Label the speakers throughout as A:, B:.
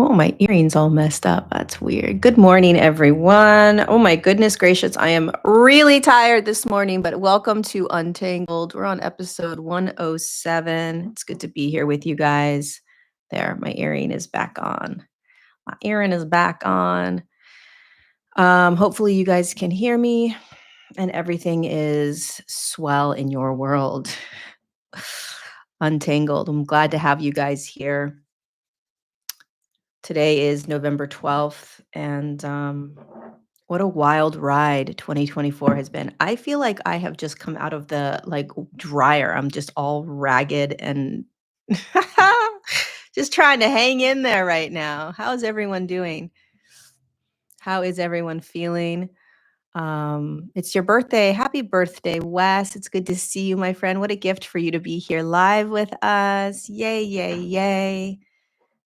A: Oh, my earring's all messed up. That's weird. Good morning, everyone. Oh, my goodness gracious. I am really tired this morning, but welcome to Untangled. We're on episode 107. It's good to be here with you guys. There, my earring is back on. My earring is back on. Hopefully, you guys can hear me and everything is swell in your world. Untangled. I'm glad to have you guys here. Today is November 12th, and what a wild ride 2024 has been. I feel like I have just come out of the dryer. I'm just all ragged and just trying to hang in there right now. How is everyone doing? How is everyone feeling? It's your birthday. Happy birthday, Wes. It's good to see you, my friend. What a gift for you to be here live with us. Yay, yay, yay.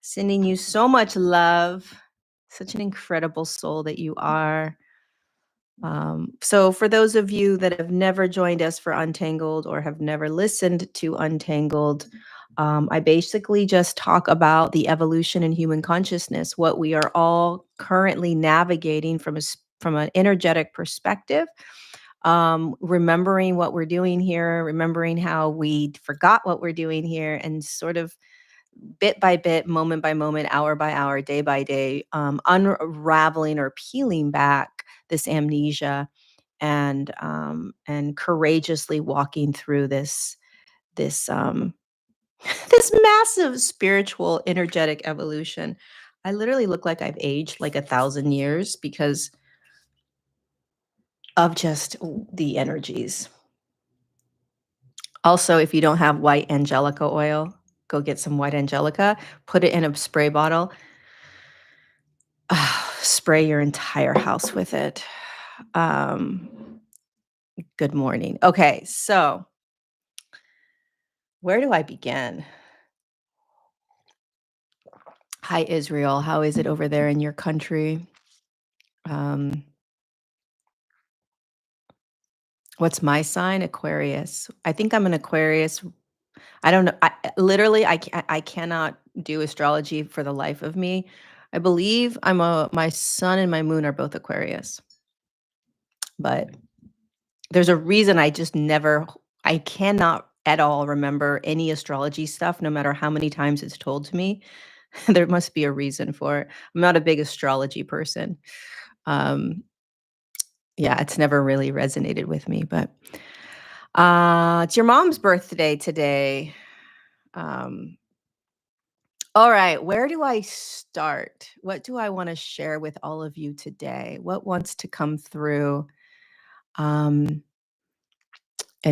A: Sending you so much love. Such an incredible soul that you are. So, for those of you that have never joined us for Untangled or have never listened to Untangled, I basically just talk about the evolution in human consciousness, what we are all currently navigating from an energetic perspective, remembering what we're doing here, remembering how we forgot what we're doing here, and sort of bit by bit, moment by moment, hour by hour, day by day, unraveling or peeling back this amnesia and courageously walking through this this massive spiritual energetic evolution. I literally look like I've aged like 1,000 years because of just the energies. Also, if you don't have white angelica oil, go get some white angelica, put it in a spray bottle. Spray your entire house with it. Good morning. Okay, so where do I begin? Hi, Israel. How is it over there in your country? Um, what's my sign? Aquarius. I think I'm an Aquarius. I don't know. I cannot do astrology for the life of me. I believe my sun and my moon are both Aquarius, but there's a reason I cannot at all remember any astrology stuff, no matter how many times it's told to me. There must be a reason for it. I'm not a big astrology person. Um, yeah, it's never really resonated with me, but it's your mom's birthday today. Um, all right, where do I start? What do I want to share with all of you today? What wants to come through? And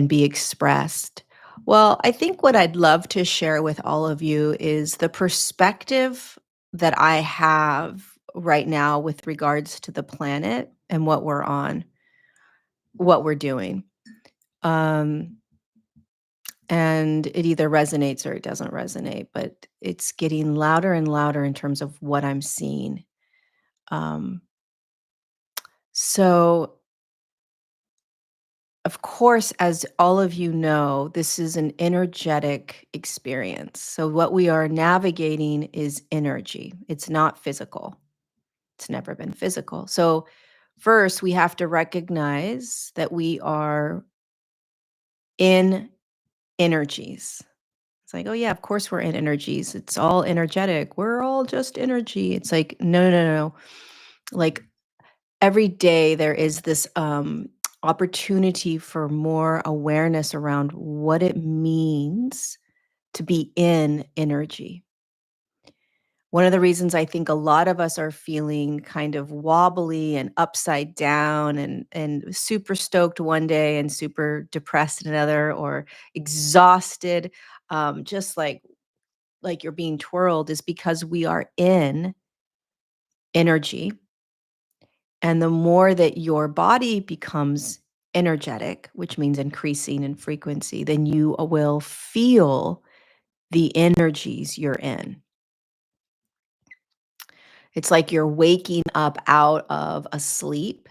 A: be expressed? Well, I think what I'd love to share with all of you is the perspective that I have right now with regards to the planet and what we're on, what we're doing. Um, and it either resonates or it doesn't resonate, but it's getting louder and louder in terms of what I'm seeing. Um, so Of course, as all of you know, this is an energetic experience. So, what we are navigating is energy, it's not physical. It's never been physical. So, first, we have to recognize that we are in energies. It's like, oh, yeah, of course we're in energies. It's all energetic. We're all just energy. It's like, no, no, no, no. Like, every day there is this opportunity for more awareness around what it means to be in energy. One of the reasons I think a lot of us are feeling kind of wobbly and upside down and super stoked one day and super depressed another, or exhausted, just like you're being twirled, is because we are in energy. And the more that your body becomes energetic, which means increasing in frequency, then you will feel the energies you're in. It's like you're waking up out of a sleep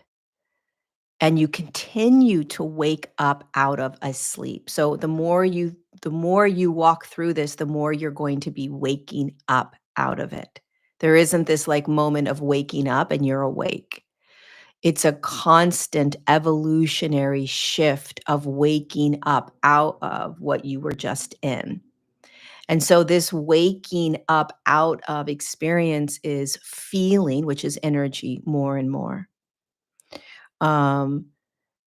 A: and you continue to wake up out of a sleep. So the more you walk through this, the more you're going to be waking up out of it. There isn't this, like, moment of waking up and you're awake. It's a constant evolutionary shift of waking up out of what you were just in. And so this waking up out of experience is feeling, which is energy, more and more. Um,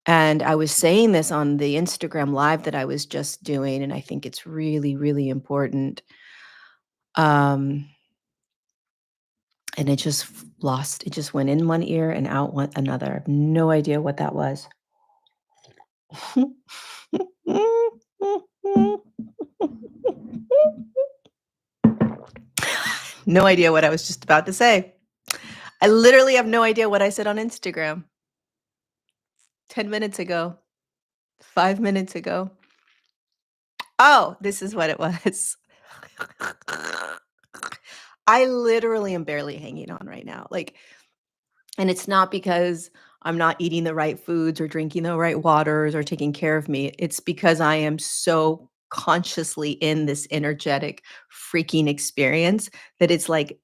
A: and I was saying this on the Instagram live that I was just doing, and I think it's really, really important. Um, and it just went in one ear and out one another. I have no idea what that was. No idea what I was just about to say. I literally have no idea what I said on Instagram 10 minutes ago, 5 minutes ago. Oh, this is what it was. I literally am barely hanging on right now. Like, and it's not because I'm not eating the right foods or drinking the right waters or taking care of me. It's because I am so consciously in this energetic freaking experience that it's like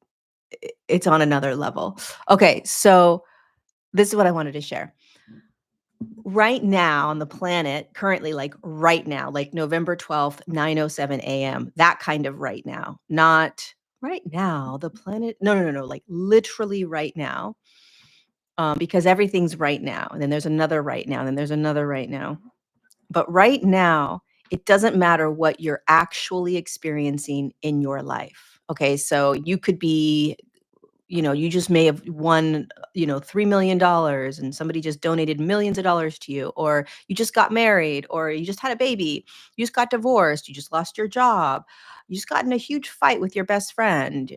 A: it's on another level. Okay, so this is what I wanted to share. Right now on the planet, currently, like right now, like November 12th, 9:07 AM, that kind of right now, not right now, the planet. No, no, no, no, like literally right now, because everything's right now, and then there's another right now, and then there's another right now. But right now, it doesn't matter what you're actually experiencing in your life. Okay, so you could be, you just may have won, $3 million and somebody just donated millions of dollars to you, or you just got married, or you just had a baby, you just got divorced, you just lost your job, you just got in a huge fight with your best friend.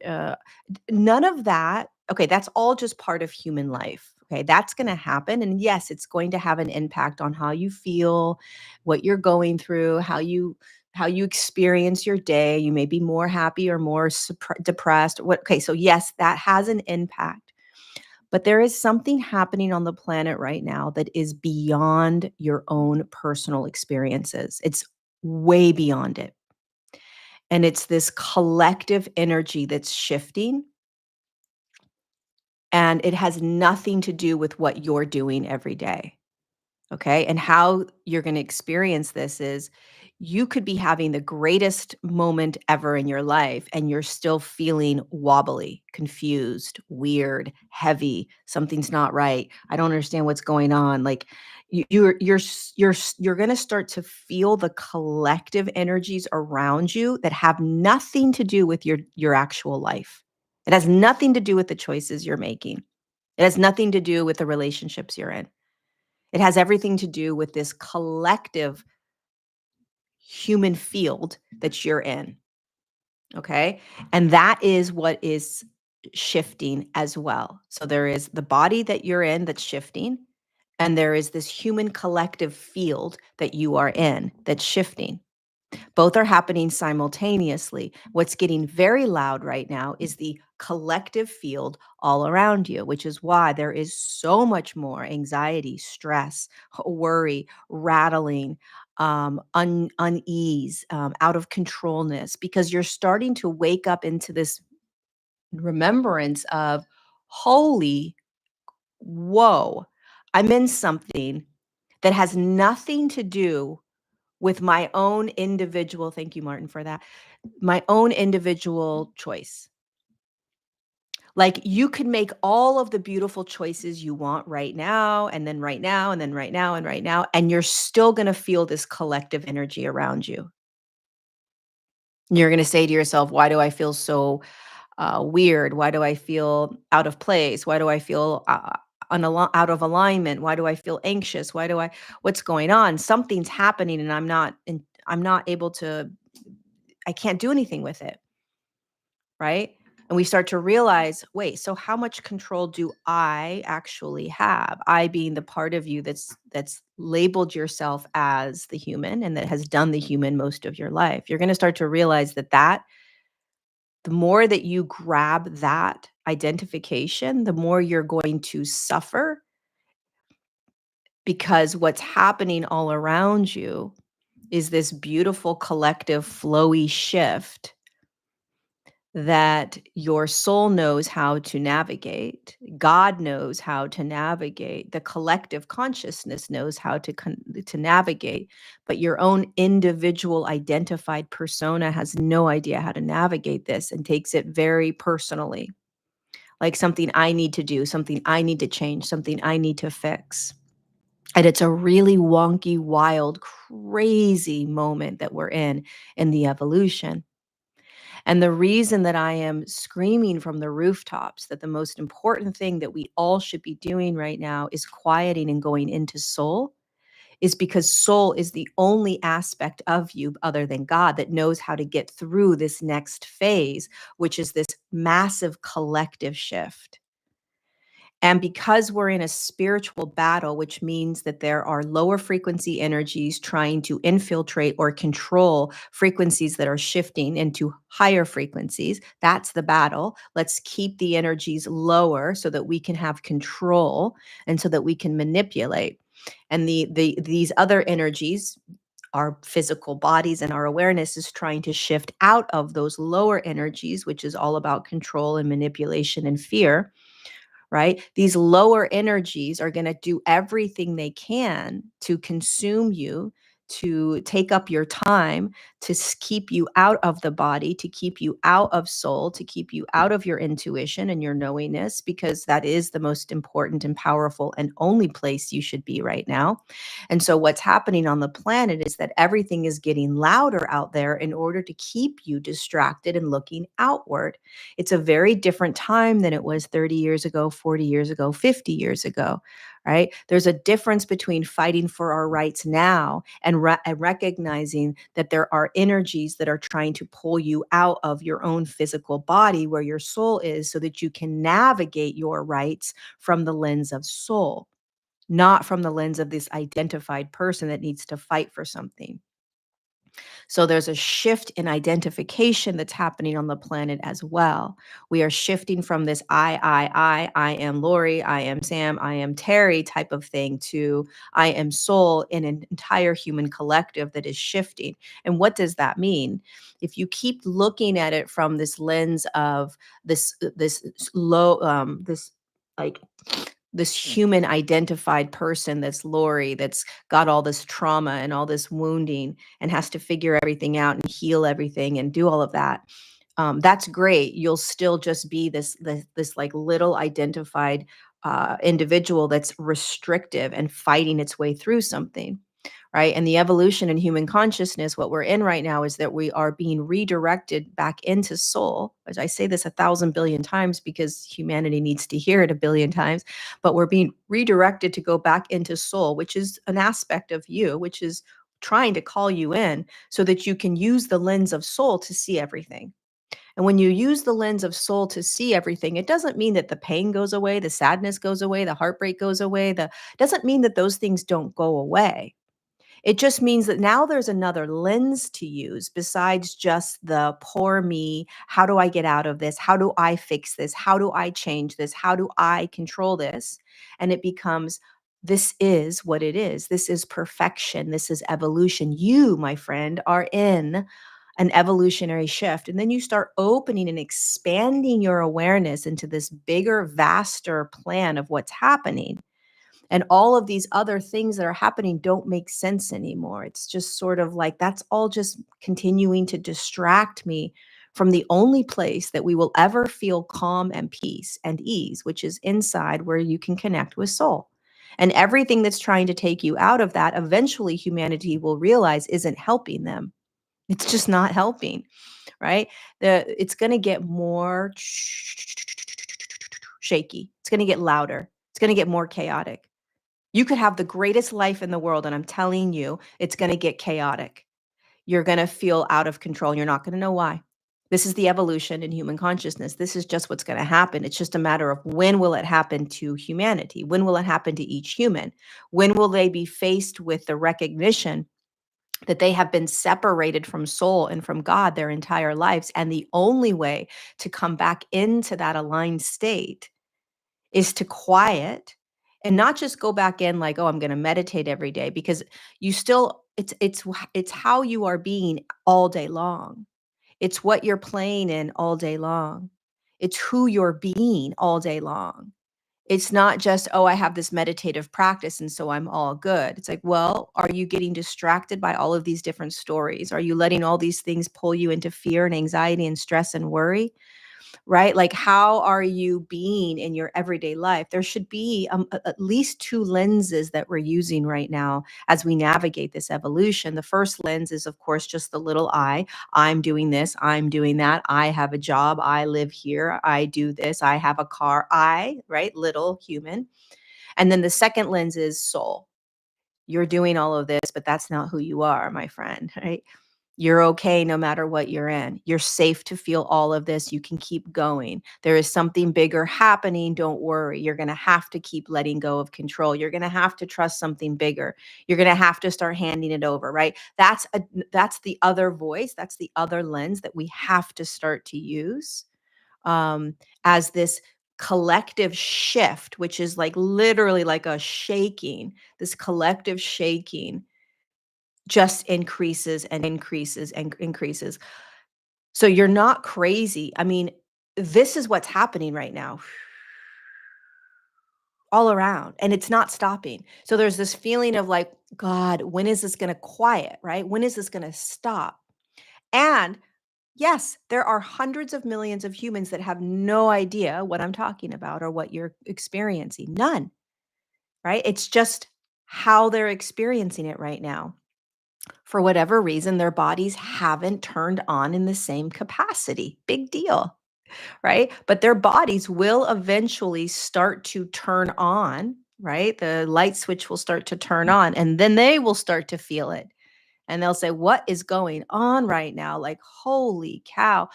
A: None of that. Okay, that's all just part of human life. Okay, that's going to happen. And yes, it's going to have an impact on how you feel, what you're going through, how you experience your day. You may be more happy or more depressed. Okay, so yes, that has an impact. But there is something happening on the planet right now that is beyond your own personal experiences. It's way beyond it. And it's this collective energy that's shifting, and it has nothing to do with what you're doing every day. Okay. And how you're going to experience this is you could be having the greatest moment ever in your life and you're still feeling wobbly, confused, weird, heavy. Something's not right. I don't understand what's going on. Like you're going to start to feel the collective energies around you that have nothing to do with your actual life. It has nothing to do with the choices you're making. It has nothing to do with the relationships you're in. It has everything to do with this collective human field that you're in, okay? And that is what is shifting as well. So there is the body that you're in that's shifting, and there is this human collective field that you are in that's shifting. Both are happening simultaneously. What's getting very loud right now is the collective field all around you, which is why there is so much more anxiety, stress, worry, rattling, unease, out of controlness, because you're starting to wake up into this remembrance of, holy, whoa, I'm in something that has nothing to do with my own individual, thank you, Martin, for that, my own individual choice. Like, you could make all of the beautiful choices you want right now, and then right now, and then right now, and right now, and you're still gonna feel this collective energy around you. You're gonna say to yourself, "Why do I feel so, weird? Why do I feel out of place? Why do I feel, out of alignment? Why do I feel anxious? What's going on? Something's happening, and I'm not able to I can't do anything with it," right? And we start to realize, wait, so how much control do I actually have? I being the part of you that's labeled yourself as the human and that has done the human most of your life. You're going to start to realize that the more that you grab that identification, the more you're going to suffer, because what's happening all around you is this beautiful collective flowy shift that your soul knows how to navigate, God knows how to navigate, the collective consciousness knows how to navigate, but your own individual identified persona has no idea how to navigate this and takes it very personally, like something I need to do, something I need to change, something I need to fix. And it's a really wonky, wild, crazy moment that we're in the evolution. And the reason that I am screaming from the rooftops that the most important thing that we all should be doing right now is quieting and going into soul is because soul is the only aspect of you other than God that knows how to get through this next phase, which is this massive collective shift. And because we're in a spiritual battle, which means that there are lower frequency energies trying to infiltrate or control frequencies that are shifting into higher frequencies, that's the battle. Let's keep the energies lower so that we can have control and so that we can manipulate. And these other energies, our physical bodies and our awareness is trying to shift out of those lower energies, which is all about control and manipulation and fear, right? These lower energies are going to do everything they can to consume you, to take up your time, to keep you out of the body, to keep you out of soul, to keep you out of your intuition and your knowingness, because that is the most important and powerful and only place you should be right now. And so, what's happening on the planet is that everything is getting louder out there in order to keep you distracted and looking outward. It's a very different time than it was 30 years ago, 40 years ago, 50 years ago, right? There's a difference between fighting for our rights now and recognizing that there are energies that are trying to pull you out of your own physical body where your soul is so that you can navigate your rights from the lens of soul, not from the lens of this identified person that needs to fight for something. So there's a shift in identification that's happening on the planet as well. We are shifting from this I am Lori, I am Sam, I am Terry type of thing to I am soul in an entire human collective that is shifting. And what does that mean? If you keep looking at it from this lens of this low this like this human identified person that's Lori, that's got all this trauma and all this wounding and has to figure everything out and heal everything and do all of that. That's great. You'll still just be this like little identified individual that's restrictive and fighting its way through something, right? And the evolution in human consciousness, what we're in right now is that we are being redirected back into soul. As I say this 1,000 billion times because humanity needs to hear it a billion times, but we're being redirected to go back into soul, which is an aspect of you, which is trying to call you in so that you can use the lens of soul to see everything. And when you use the lens of soul to see everything, it doesn't mean that the pain goes away, the sadness goes away, the heartbreak goes away, the doesn't mean that those things don't go away. It just means that now there's another lens to use besides just the poor me. How do I get out of this? How do I fix this? How do I change this? How do I control this? And it becomes this is what it is. This is perfection. This is evolution. You, my friend, are in an evolutionary shift. And then you start opening and expanding your awareness into this bigger, vaster plan of what's happening, and all of these other things that are happening don't make sense anymore. It's just sort of like that's all just continuing to distract me from the only place that we will ever feel calm and peace and ease, which is inside where you can connect with soul. And everything that's trying to take you out of that, eventually humanity will realize isn't helping them. It's just not helping, right? It's going to get more shaky. It's going to get louder. It's going to get more chaotic. You could have the greatest life in the world, and I'm telling you, it's gonna get chaotic. You're gonna feel out of control, you're not gonna know why. This is the evolution in human consciousness. This is just what's gonna happen. It's just a matter of when will it happen to humanity? When will it happen to each human? When will they be faced with the recognition that they have been separated from soul and from God their entire lives, and the only way to come back into that aligned state is to quiet and not just go back in like, "Oh, I'm gonna meditate every day," because you still it's how you are being all day long. It's what you're playing in all day long. It's who you're being all day long. It's not just, "Oh, I have this meditative practice, and so I'm all good." It's like, well, are you getting distracted by all of these different stories? Are you letting all these things pull you into fear and anxiety and stress and worry? Right? Like, how are you being in your everyday life? There should be at least two lenses that we're using right now as we navigate this evolution. The first lens is, of course, just the little I. I'm doing this, I'm doing that. I have a job, I live here, I do this, I have a car. Right? Little human. And then the second lens is soul. You're doing all of this, but that's not who you are, my friend, right? You're okay no matter what you're in. You're safe to feel all of this. You can keep going. There is something bigger happening. Don't worry. You're going to have to keep letting go of control. You're going to have to trust something bigger. You're going to have to start handing it over, right? That's the other voice. That's the other lens that we have to start to use as this collective shift, which is like literally like a shaking, this collective shaking just increases and increases and increases. So you're not crazy. I mean, this is what's happening right now all around, and it's not stopping. So there's this feeling of like, God, when is this going to quiet, right? When is this going to stop? And yes, there are hundreds of millions of humans that have no idea what I'm talking about or what you're experiencing. None, right? It's just how they're experiencing it right now. For whatever reason, their bodies haven't turned on in the same capacity. Big deal, right? But their bodies will eventually start to turn on, right? The light switch will start to turn on, and then they will start to feel it. And they'll say, "What is going on right now? Like, holy cow."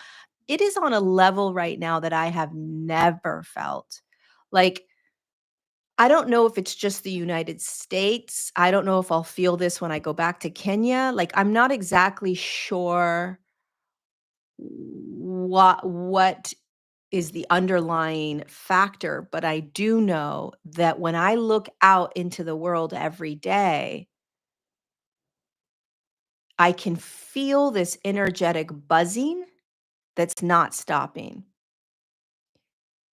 A: It is on a level right now that I have never felt. Like, I don't know if it's just the United States. I don't know if I'll feel this when I go back to Kenya. Like, I'm not exactly sure what is the underlying factor, but I do know that when I look out into the world every day, I can feel this energetic buzzing that's not stopping.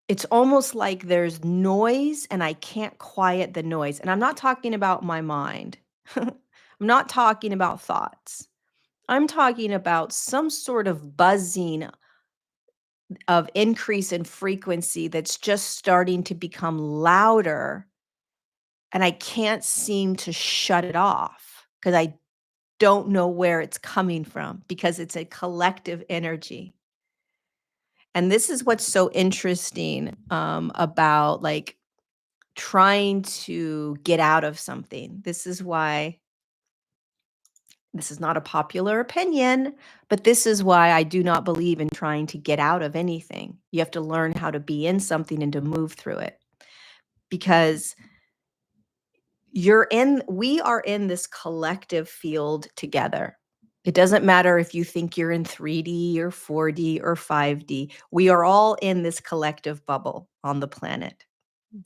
A: It's almost like there's noise and I can't quiet the noise. And I'm not talking about my mind. I'm not talking about thoughts. I'm talking about some sort of buzzing of increase in frequency that's just starting to become louder, and I can't seem to shut it off because I don't know where it's coming from because it's a collective energy. And this is what's so interesting about like trying to get out of something. This is why this is not a popular opinion, but this is why I do not believe in trying to get out of anything. You have to learn how to be in something and to move through it because we are in this collective field together. It doesn't matter if you think you're in 3D or 4D or 5D. We are all in this collective bubble on the planet.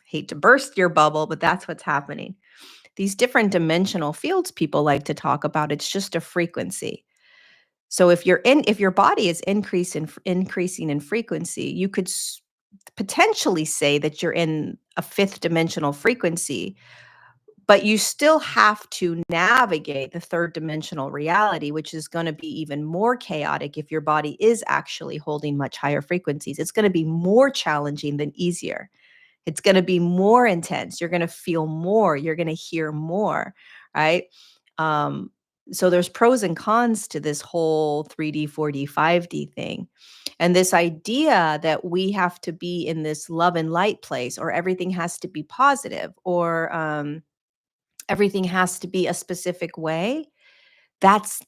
A: Hate to burst your bubble, but that's what's happening. These different dimensional fields people like to talk about, it's just a frequency. So if your body is increasing in frequency, you could potentially say that you're in a fifth dimensional frequency, but you still have to navigate the third dimensional reality, which is going to be even more chaotic if your body is actually holding much higher frequencies. It's going to be more challenging than easier. It's going to be more intense. You're going to feel more. You're going to hear more, right? Um, so there's pros and cons to this whole 3D, 4D, 5D thing. And this idea that we have to be in this love and light place, or everything has to be positive, or everything has to be a specific way, that's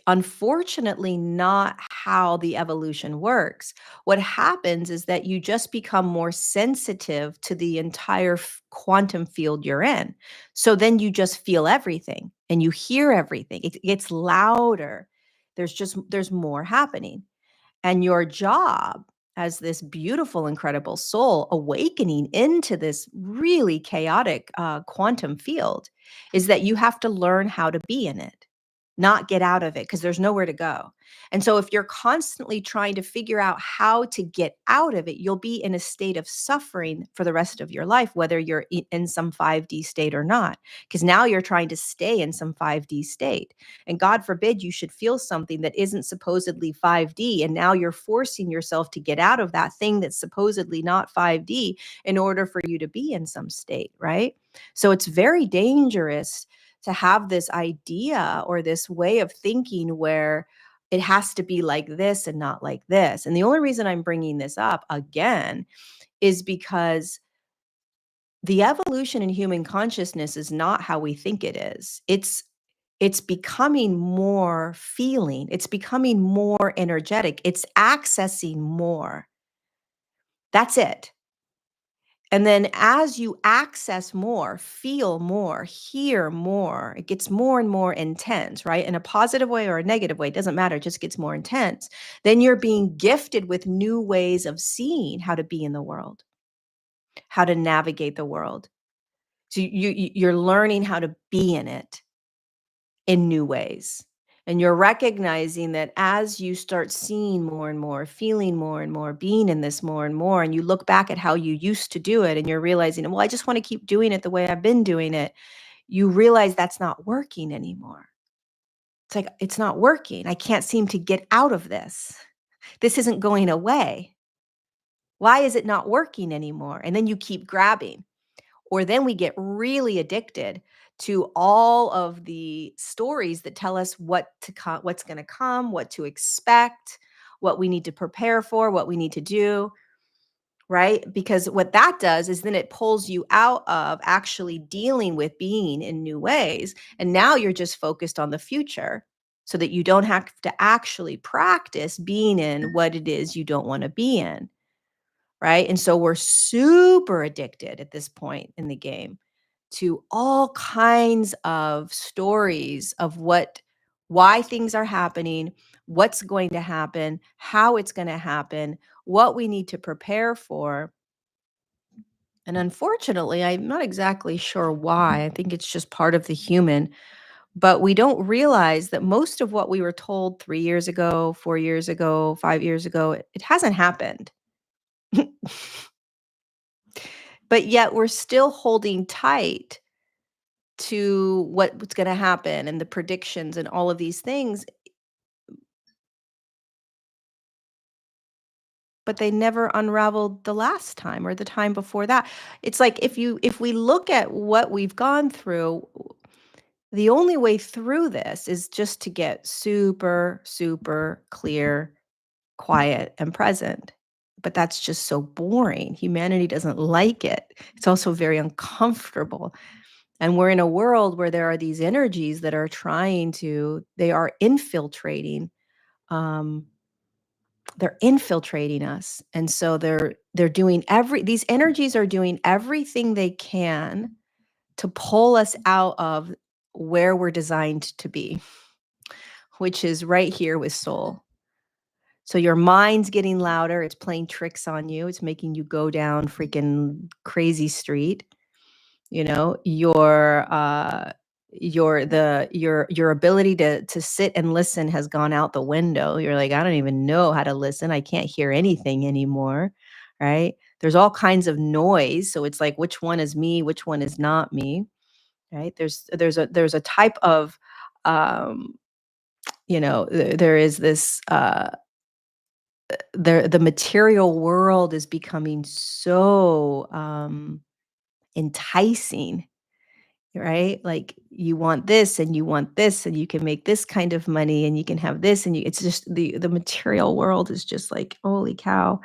A: unfortunately not how the evolution works. What happens is that you just become more sensitive to the entire quantum field you're in. So then you just feel everything and you hear everything. It gets louder. There's more happening. And your job as this beautiful, incredible soul awakening into this really chaotic quantum field is that you have to learn how to be in it. not get out of it because there's nowhere to go. And so if you're constantly trying to figure out how to get out of it, you'll be in a state of suffering for the rest of your life, whether you're in some 5D state or not, because now you're trying to stay in some 5D state. And God forbid you should feel something that isn't supposedly 5D. And now you're forcing yourself to get out of that thing that's supposedly not 5D in order for you to be in some state, right? So it's very dangerous to have this idea or this way of thinking where it has to be like this and not like this. And the only reason I'm bringing this up again is because the evolution in human consciousness is not how we think it is. It's becoming more feeling. It's becoming more energetic. It's accessing more. That's it. And then as you access more, feel more, hear more, it gets more and more intense, right? In a positive way or a negative way, it doesn't matter, it just gets more intense. Then you're being gifted with new ways of seeing how to be in the world, how to navigate the world. So you're learning how to be in it in new ways. And you're recognizing that as you start seeing more and more, feeling more and more, being in this more and more, and you look back at how you used to do it and you're realizing, well, I just want to keep doing it the way I've been doing it. You realize that's not working anymore. It's like, it's not working. I can't seem to get out of this. This isn't going away. Why is it not working anymore? And then you keep grabbing. Or then we get really addicted to all of the stories that tell us what to what's going to come, what to expect, what we need to prepare for, what we need to do, right? Because what that does is then it pulls you out of actually dealing with being in new ways. And now you're just focused on the future so that you don't have to actually practice being in what it is you don't want to be in, right? And so we're super addicted at this point in the game to all kinds of stories of why things are happening, what's going to happen, how it's going to happen, what we need to prepare for. And unfortunately, I'm not exactly sure why. I think it's just part of the human, but we don't realize that most of what we were told 3 years ago, 4 years ago, 5 years ago, it hasn't happened. But yet we're still holding tight to what's going to happen and the predictions and all of these things, but they never unraveled the last time or the time before that. It's like if we look at what we've gone through, the only way through this is just to get super, super clear, quiet, and present. But that's just so boring. Humanity doesn't like it. It's also very uncomfortable. And we're in a world where there are these energies that are they are infiltrating. Um, they're infiltrating us. And so they're doing these energies are doing everything they can to pull us out of where we're designed to be, which is right here with soul. So your mind's getting louder, it's playing tricks on you, it's making you go down freaking crazy street. You know, your ability to sit and listen has gone out the window. You're like, I don't even know how to listen. I can't hear anything anymore, right? There's all kinds of noise, so it's like which one is me, which one is not me, right? There's a type of there is this the material world is becoming so enticing, right? Like you want this and you want this and you can make this kind of money and you can have this and it's just the material world is just like, holy cow.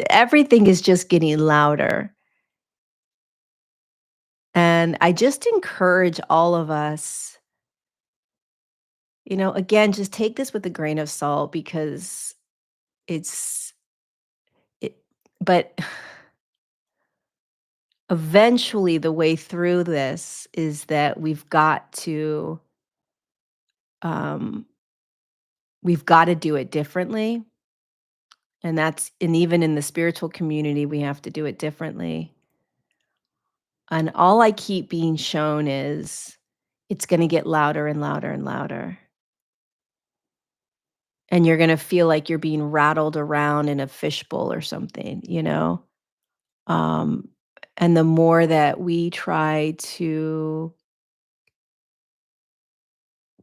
A: Everything is just getting louder. And I just encourage all of us, again, just take this with a grain of salt because it's it but eventually the way through this is that um we've got to do it differently. And even in the spiritual community, we have to do it differently. And all I keep being shown is it's gonna get louder and louder and louder. And you're gonna feel like you're being rattled around in a fishbowl or something, you know? Um, and the more that we try to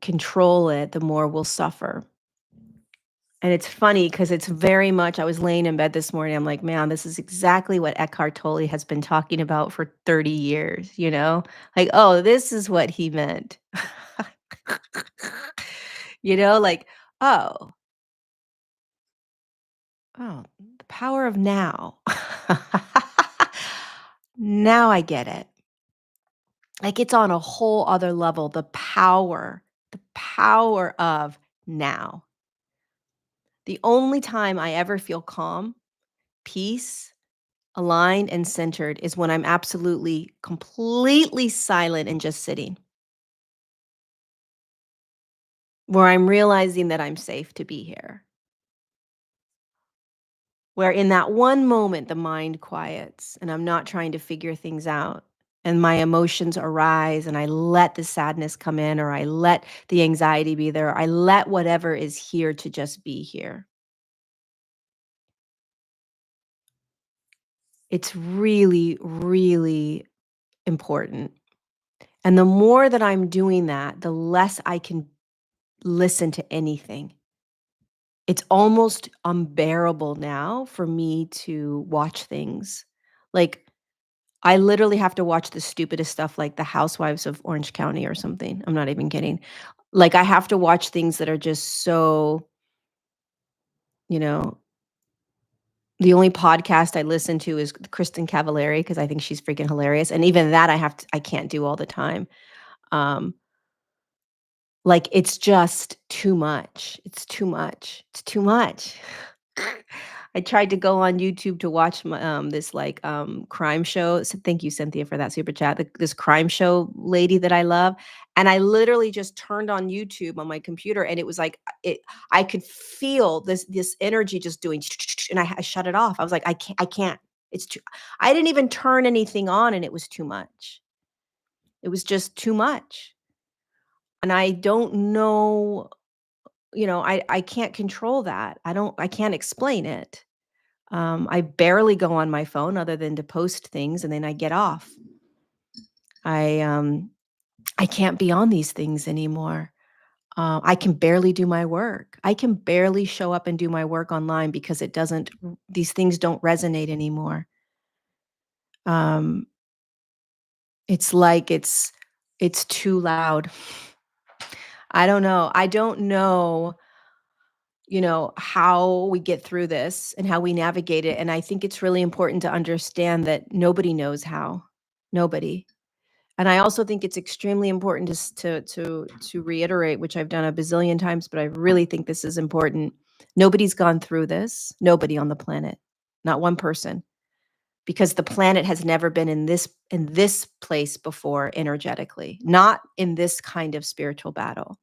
A: control it, the more we'll suffer. And it's funny because it's very much I was laying in bed this morning, I'm like, "Man, this is exactly what Eckhart Tolle has been talking about for 30 years," you know? Like, "Oh, this is what he meant." You know, like, "Oh, oh, the power of now." Now I get it. Like, it's on a whole other level, the power of now. The only time I ever feel calm, peace, aligned, and centered is when I'm absolutely, completely silent and just sitting, where I'm realizing that I'm safe to be here. Where in that one moment, the mind quiets and I'm not trying to figure things out. And my emotions arise, and I let the sadness come in, or I let the anxiety be there. I let whatever is here to just be here. It's really, really important. And the more that I'm doing that, the less I can listen to anything. It's almost unbearable now for me to watch things. Like, I literally have to watch the stupidest stuff like The Housewives of Orange County or something. I'm not even kidding. Like, I have to watch things that are just so, you know, the only podcast I listen to is Kristen Cavallari because I think she's freaking hilarious, and even that I can't do all the time. Um, like, it's just too much. It's too much. It's too much. I tried to go on YouTube to watch this, like, crime show. So thank you, Cynthia, for that super chat. This crime show lady that I love, and I literally just turned on YouTube on my computer, and it was like, I could feel this energy just doing, and I shut it off. I was like, I can't. It's too." I didn't even turn anything on, and it was too much. It was just too much, and I don't know, I can't control that. I can't explain it. I barely go on my phone other than to post things, and then I get off. I, um, I can't be on these things anymore. I can barely do my work. I can barely show up and do my work online because these things don't resonate anymore. Um, it's like it's too loud. I don't know. I don't know, how we get through this and how we navigate it. And I think it's really important to understand that nobody knows how. Nobody. And I also think it's extremely important to reiterate, which I've done a bazillion times, but I really think this is important. Nobody's gone through this. Nobody on the planet. Not one person. Because the planet has never been in this place before energetically. Not in this kind of spiritual battle.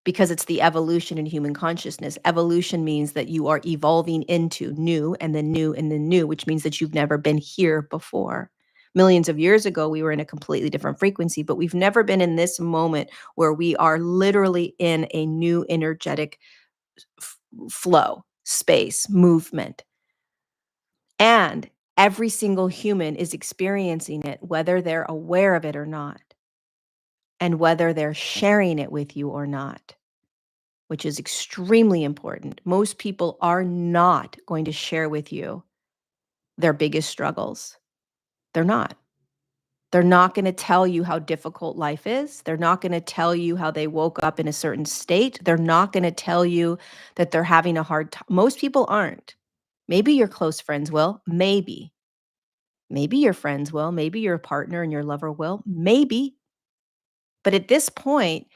A: Because it's the evolution in human consciousness. Evolution means that you are evolving into new and then new and then new, which means that you've never been here before. Millions of years ago, we were in a completely different frequency, but we've never been in this moment where we are literally in a new energetic flow, space, movement. And every single human is experiencing it, whether they're aware of it or not, and whether they're sharing it with you or not, which is extremely important. Most people are not going to share with you their biggest struggles. They're not. They're not going to tell you how difficult life is. They're not going to tell you how they woke up in a certain state. They're not going to tell you that they're having a hard time. Most people aren't. Maybe your close friends will. Maybe. Maybe your friends will. Maybe your partner and your lover will. Maybe. But at this point,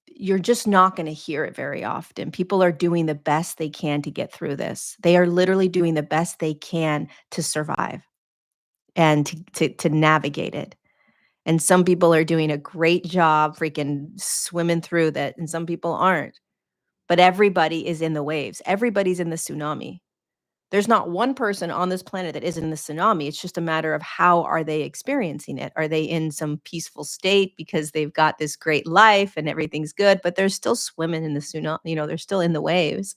A: you're just not gonna hear it very often. People are doing the best they can to get through this. They are literally doing the best they can to survive and to navigate it. And some people are doing a great job freaking swimming through that, and some people aren't. But everybody is in the waves. Everybody's in the tsunami. There's not one person on this planet that isn't in the tsunami. It's just a matter of how are they experiencing it? Are they in some peaceful state because they've got this great life and everything's good, but they're still swimming in the tsunami, they're still in the waves.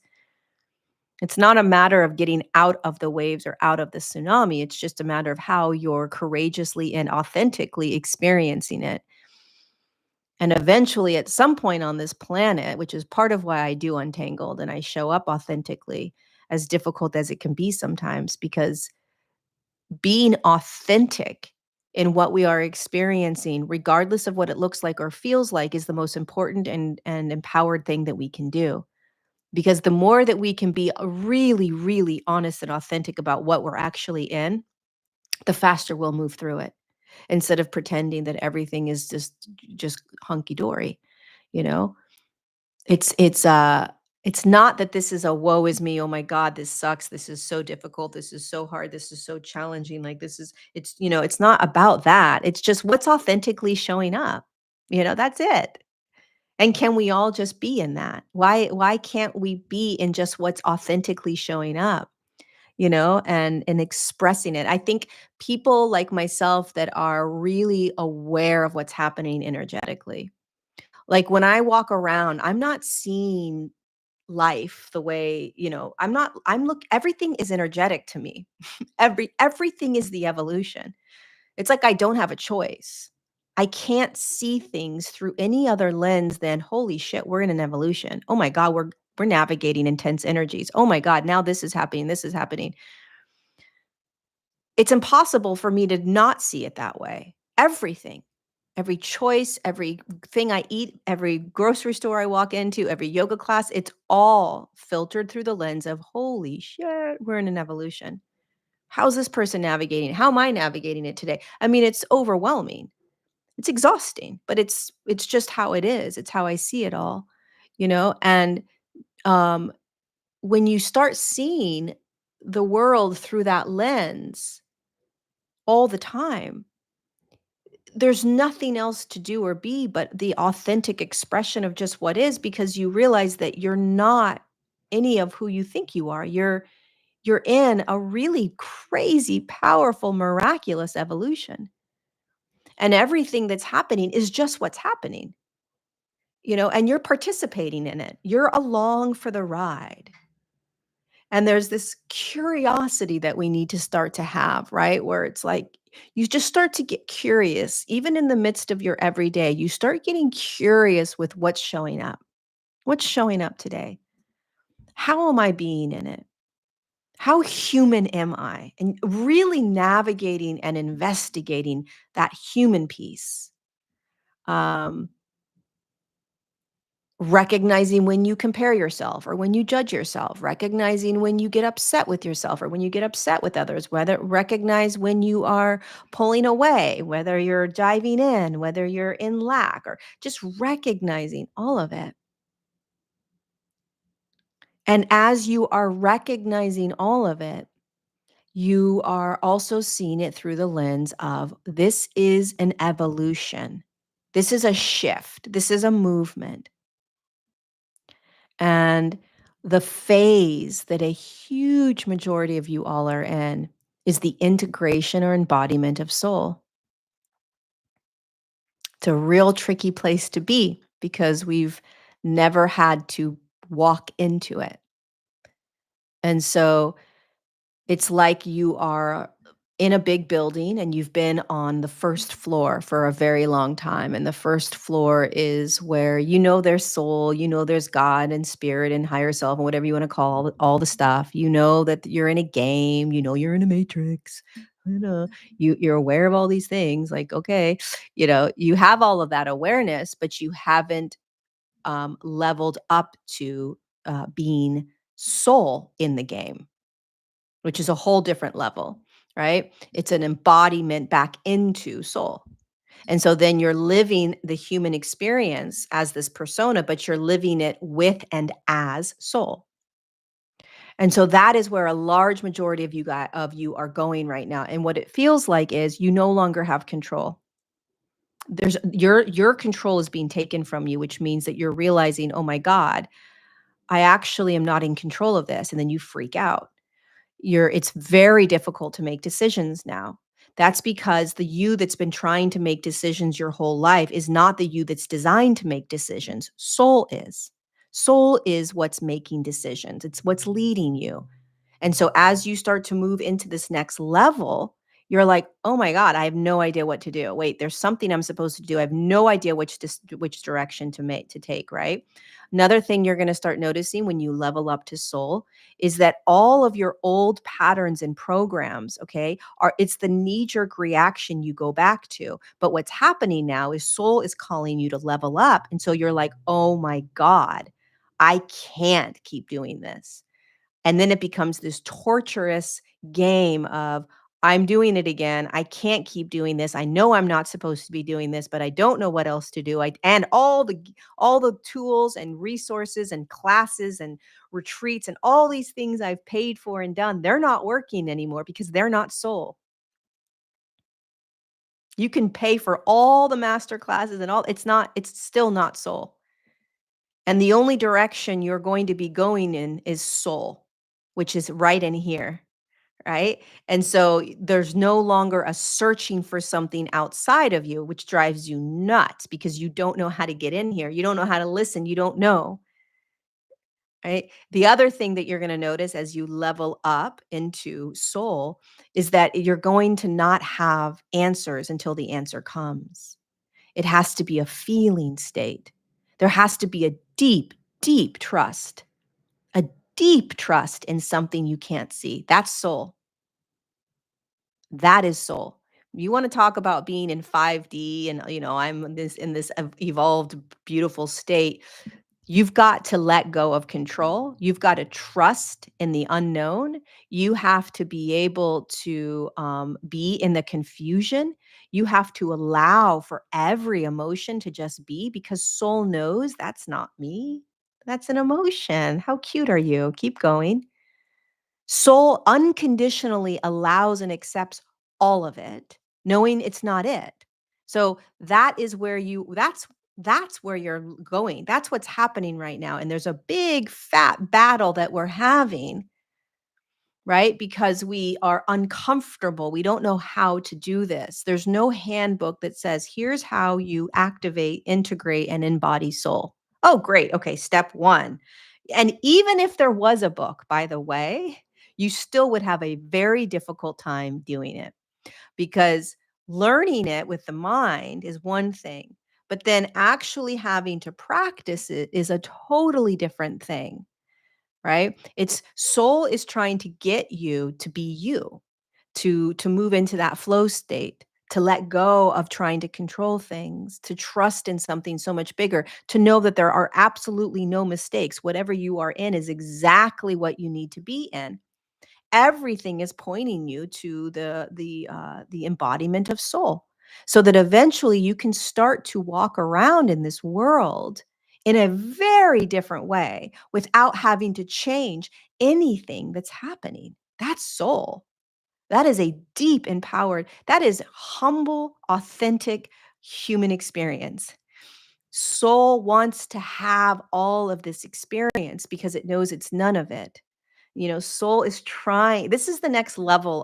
A: It's not a matter of getting out of the waves or out of the tsunami. It's just a matter of how you're courageously and authentically experiencing it. And eventually, at some point on this planet, which is part of why I do Untangled and I show up authentically, as difficult as it can be sometimes, because being authentic in what we are experiencing, regardless of what it looks like or feels like, is the most important and empowered thing that we can do. Because the more that we can be really, really honest and authentic about what we're actually in, the faster we'll move through it instead of pretending that everything is just hunky dory, you know? It's not that this is a woe is me, oh my God, this sucks, this is so difficult, this is so hard, this is so challenging, like it's not about that. It's just what's authentically showing up. That's it. And can we all just be in that? Why can't we be in just what's authentically showing up, and expressing it? I think people like myself that are really aware of what's happening energetically. Like when I walk around, I'm not seeing life the way, I'm not I'm look everything is energetic to me. Everything is the evolution. It's like I don't have a choice. I can't see things through any other lens than holy shit, we're in an evolution. Oh my God, we're navigating intense energies. Oh my God, now this is happening, this is happening. It's impossible for me to not see it that way. Everything, every choice, everything I eat, every grocery store I walk into, every yoga class, it's all filtered through the lens of holy shit, we're in an evolution. How's this person navigating? How am I navigating it today? I mean, it's overwhelming. It's exhausting, but it's just how it is. It's how I see it all, and um when you start seeing the world through that lens all the time, there's nothing else to do or be but the authentic expression of just what is, because you realize that you're not any of who you think you are. You're in a really crazy, powerful, miraculous evolution. And everything that's happening is just what's happening, and you're participating in it. You're along for the ride. And there's this curiosity that we need to start to have, right? Where it's like you just start to get curious, even in the midst of your everyday, you start getting curious with what's showing up. What's showing up today? How am I being in it? How human am I? And really navigating and investigating that human piece. Um, Recognizing when you compare yourself or when you judge yourself, recognizing when you get upset with yourself or when you get upset with others, whether recognize when you are pulling away, whether you're diving in, whether you're in lack, or just recognizing all of it. And as you are recognizing all of it, you are also seeing it through the lens of this is an evolution. This is a shift. This is a movement. And the phase that a huge majority of you all are in is the integration or embodiment of soul. It's a real tricky place to be because we've never had to walk into it. And so it's like you are in a big building and you've been on the first floor for a very long time. And the first floor is where there's soul, there's God and spirit and higher self and whatever you want to call all the stuff. You know that you're in a game, you're in a matrix. You're aware of all these things. Like, okay, you have all of that awareness, but you haven't leveled up to being soul in the game, which is a whole different level, right? It's an embodiment back into soul. And so then you're living the human experience as this persona, but you're living it with and as soul. And so that is where a large majority of you are going right now. And what it feels like is you no longer have control. There's your control is being taken from you, which means that you're realizing, "Oh my God, I actually am not in control of this." And then you freak out. It's very difficult to make decisions now. That's because the you that's been trying to make decisions your whole life is not the you that's designed to make decisions. Soul is. Soul is what's making decisions. It's what's leading you. And so as you start to move into this next level, you're like, "Oh my god, I have no idea what to do. Wait, there's something I'm supposed to do. I have no idea which direction to take," right? Another thing you're going to start noticing when you level up to soul is that all of your old patterns and programs, okay, are it's the knee-jerk reaction you go back to. But what's happening now is soul is calling you to level up. And so you're like, "Oh my god, I can't keep doing this." And then it becomes this torturous game of, I'm doing it again. I can't keep doing this. I know I'm not supposed to be doing this, but I don't know what else to do. And all the tools and resources and classes and retreats and all these things I've paid for and done, they're not working anymore because they're not soul. You can pay for all the master classes and all, it's still not soul. And the only direction you're going to be going in is soul, which is right in here. Right? And so there's no longer a searching for something outside of you, which drives you nuts because you don't know how to get in here. You don't know how to listen. You don't know. Right. The other thing that you're going to notice as you level up into soul is that you're going to not have answers until the answer comes. It has to be a feeling state. There has to be a deep, deep trust, a deep trust in something you can't see. That's soul. That is soul. You wanna talk about being in 5D and, I'm in this evolved, beautiful state. You've got to let go of control. You've got to trust in the unknown. You have to be able to, be in the confusion. You have to allow for every emotion to just be because soul knows that's not me. That's an emotion. How cute are you? Keep going. Soul unconditionally allows and accepts all of it, knowing it's not it. So that's where you're going. That's what's happening right now. And there's a big fat battle that we're having, right? Because we are uncomfortable. We don't know how to do this. There's no handbook that says, here's how you activate, integrate, and embody soul. Oh, great. Okay, step one. And even if there was a book, by the way, you still would have a very difficult time doing it because learning it with the mind is one thing, but then actually having to practice it is a totally different thing, right? It's soul is trying to get you to be you, to move into that flow state, to let go of trying to control things, to trust in something so much bigger, to know that there are absolutely no mistakes. Whatever you are in is exactly what you need to be in. Everything is pointing you to the embodiment of soul, so that eventually you can start to walk around in this world in a very different way without having to change anything that's happening. That's soul. That is a deep empowered, that is humble, authentic human experience. Soul wants to have all of this experience because it knows it's none of it. Soul is trying, this is the next level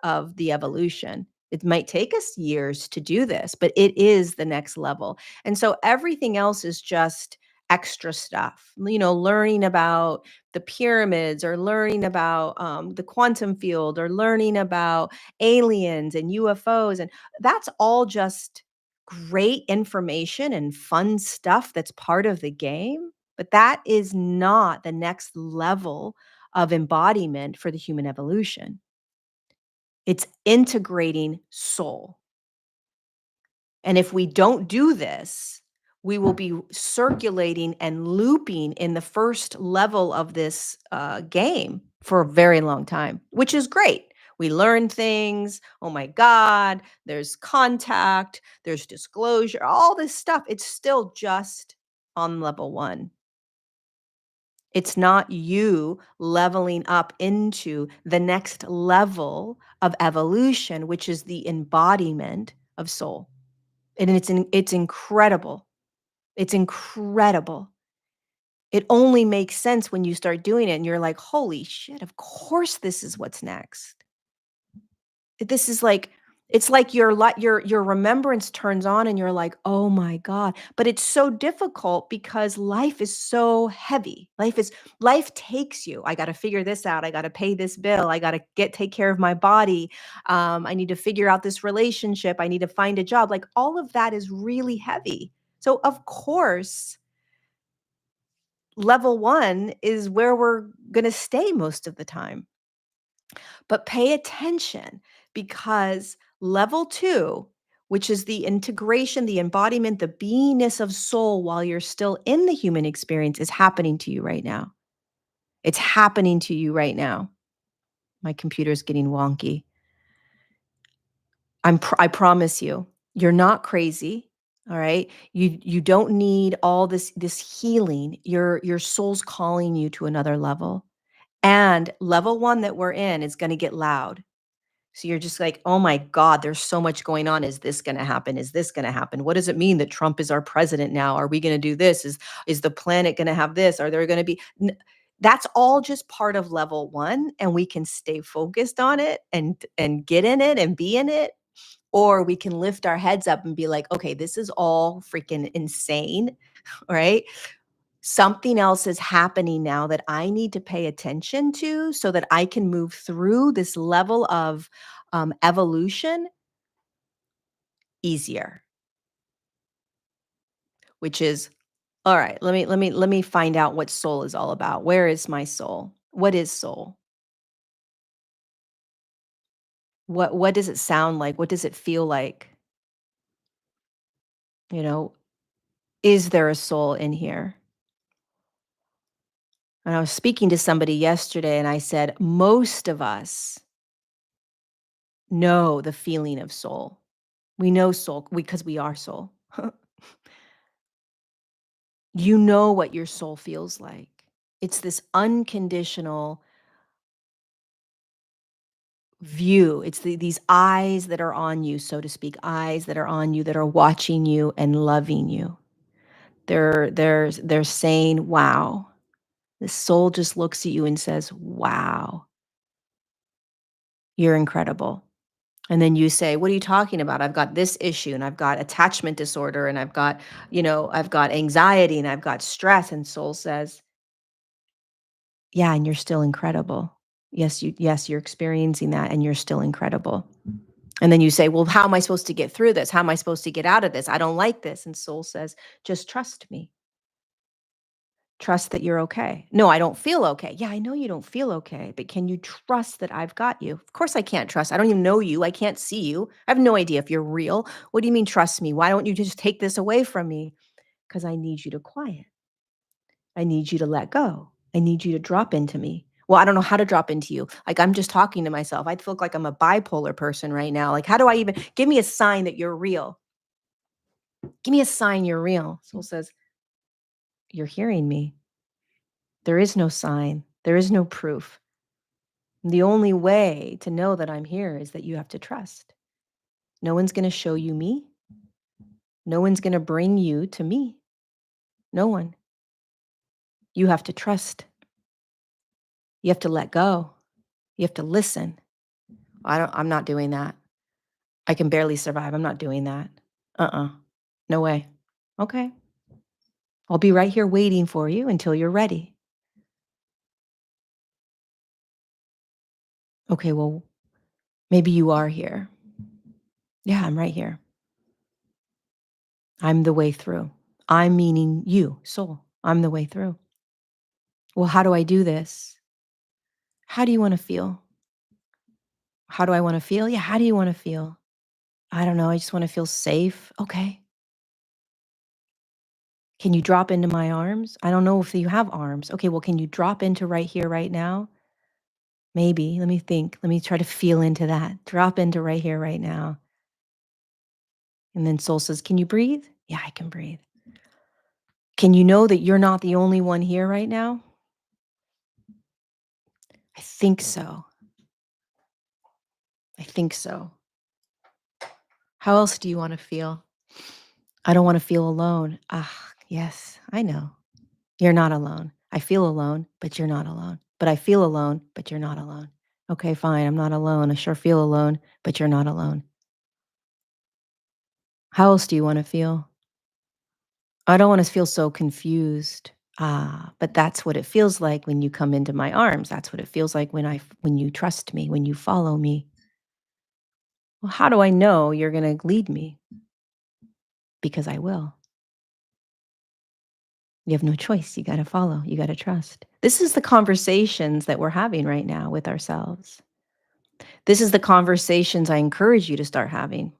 A: of the evolution. It might take us years to do this, but it is the next level. And so everything else is just extra stuff. Learning about the pyramids or learning about the quantum field or learning about aliens and UFOs, and that's all just great information and fun stuff that's part of the game, but that is not the next level of embodiment for the human evolution. It's integrating soul. And if we don't do this, we will be circulating and looping in the first level of this game for a very long time, which is great. We learn things. Oh my God, there's contact, there's disclosure, all this stuff. It's still just on level one. It's not you leveling up into the next level of evolution, which is the embodiment of soul. And it's incredible. It's incredible. It only makes sense when you start doing it and you're like, "Holy shit, of course this is what's next." This is like it's like your remembrance turns on and you're like, "Oh my god." But it's so difficult because life is so heavy. Life takes you. I gotta figure this out. I gotta pay this bill. I gotta get take care of my body. I need to figure out this relationship. I need to find a job. Like all of that is really heavy. So of course, level 1 is where we're gonna stay most of the time. But pay attention because level 2, which is the integration, the embodiment, the beingness of soul while you're still in the human experience, is happening to you right now. It's happening to you right now. My computer's getting wonky. I promise you, you're not crazy. All right. You don't need all this healing. Your soul's calling you to another level. And level 1 that we're in is going to get loud. So you're just like, "Oh my god, there's so much going on. Is this gonna happen? Is this gonna happen? What does it mean that Trump is our president now? Are we gonna do this? Is the planet gonna have this? Are there gonna be" that's all just part of level 1, and we can stay focused on it and get in it and be in it, or we can lift our heads up and be like, "Okay, this is all freaking insane," right? Something else is happening now that I need to pay attention to so that I can move through this level of evolution easier, which is all right. Let me find out what soul is all about. Where is my soul? What is soul? What does it sound like? What does it feel like? You know, is there a soul in here? And I was speaking to somebody yesterday and I said, most of us know the feeling of soul. We know soul because we are soul. You know what your soul feels like. It's this unconditional view. It's these eyes that are on you, so to speak, eyes that are on you that are watching you and loving you. They're saying, "Wow." The soul just looks at you and says, "Wow, you're incredible." And then you say, "What are you talking about? I've got this issue and I've got attachment disorder and I've got, I've got anxiety and I've got stress." And soul says, "Yeah, and you're still incredible. Yes, you're experiencing that and you're still incredible." And then you say, "Well, how am I supposed to get through this? How am I supposed to get out of this? I don't like this." And soul says, "Just trust me. Trust that you're okay." "No, I don't feel okay." "Yeah, I know you don't feel okay, but can you trust that I've got you?" "Of course I can't trust. I don't even know you. I can't see you. I have no idea if you're real. What do you mean trust me? Why don't you just take this away from me?" "'Cause I need you to quiet. I need you to let go. I need you to drop into me." "Well, I don't know how to drop into you. Like, I'm just talking to myself. I feel like I'm a bipolar person right now. Like, how do I even give me a sign that you're real? Give me a sign you're real." Soul says, "You're hearing me. There is no sign. There is no proof. The only way to know that I'm here is that you have to trust. No one's going to show you me. No one's going to bring you to me. No one. You have to trust. You have to let go. You have to listen." I'm not doing that. I can barely survive. I'm not doing that. Uh-uh. No way. Okay. I'll be right here waiting for you until you're ready. Okay, well, maybe you are here. Yeah, I'm right here. I'm the way through. I'm meaning you, soul. I'm the way through. Well, how do I do this? How do you want to feel? How do I want to feel? Yeah, how do you want to feel? I don't know. I just want to feel safe. Okay. Can you drop into my arms? I don't know if you have arms. Okay, well, can you drop into right here, right now? Maybe. Let me think. Let me try to feel into that. Drop into right here, right now. And then soul says, "Can you breathe?" Yeah, I can breathe. Can you know that you're not the only one here right now? I think so. I think so. How else do you want to feel? I don't want to feel alone. Ah, yes, I know. You're not alone. I feel alone, but you're not alone. But I feel alone, but you're not alone. Okay, fine. I'm not alone. I sure feel alone, but you're not alone. How else do you want to feel? I don't want to feel so confused. Ah, but that's what it feels like when you come into my arms. That's what it feels like when you trust me, when you follow me. Well, how do I know you're going to lead me? Because I will. You have no choice. You got to follow. You got to trust. This is the conversations that we're having right now with ourselves. This is the conversations I encourage you to start having.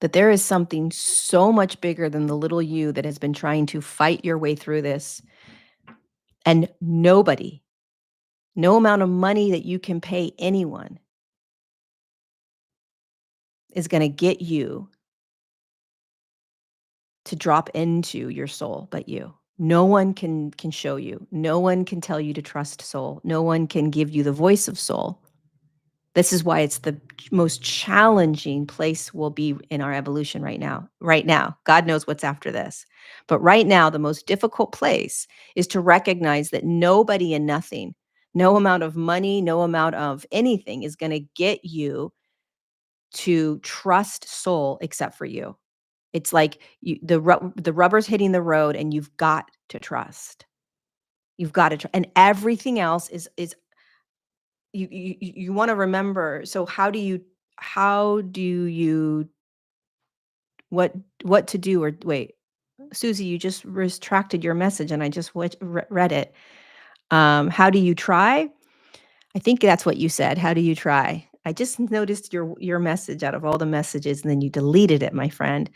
A: That there is something so much bigger than the little you that has been trying to fight your way through this. And nobody, no amount of money that you can pay anyone is going to get you to drop into your soul but you. No one can show you. No one can tell you to trust soul. No one can give you the voice of soul. This is why it's the most challenging place we'll be in our evolution right now. Right now. God knows what's after this. But right now, the most difficult place is to recognize that nobody and nothing, no amount of money, no amount of anything is going to get you to trust soul except for you. It's like the rubber's hitting the road and you've got to trust. You've got to and everything else is you wanna remember, so how do you what what to do or wait, Susie, you just retracted your message and I just read it. How do you try? I think that's what you said. How do you try? I just noticed your message out of all the messages and then you deleted it, my friend.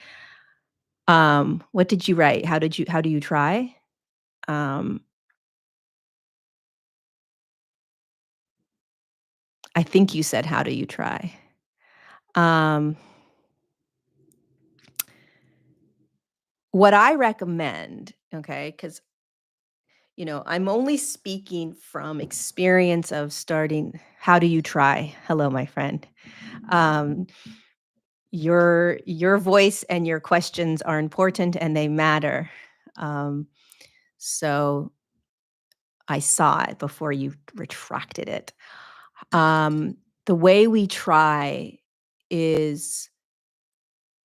A: What did you write? How do you try? Um, I think you said, "How do you try?" Um, what I recommend, okay, because I'm only speaking from experience of starting. How do you try? Hello, my friend. Um, your voice and your questions are important and they matter. Um, so I saw it before you retracted it. The way we try is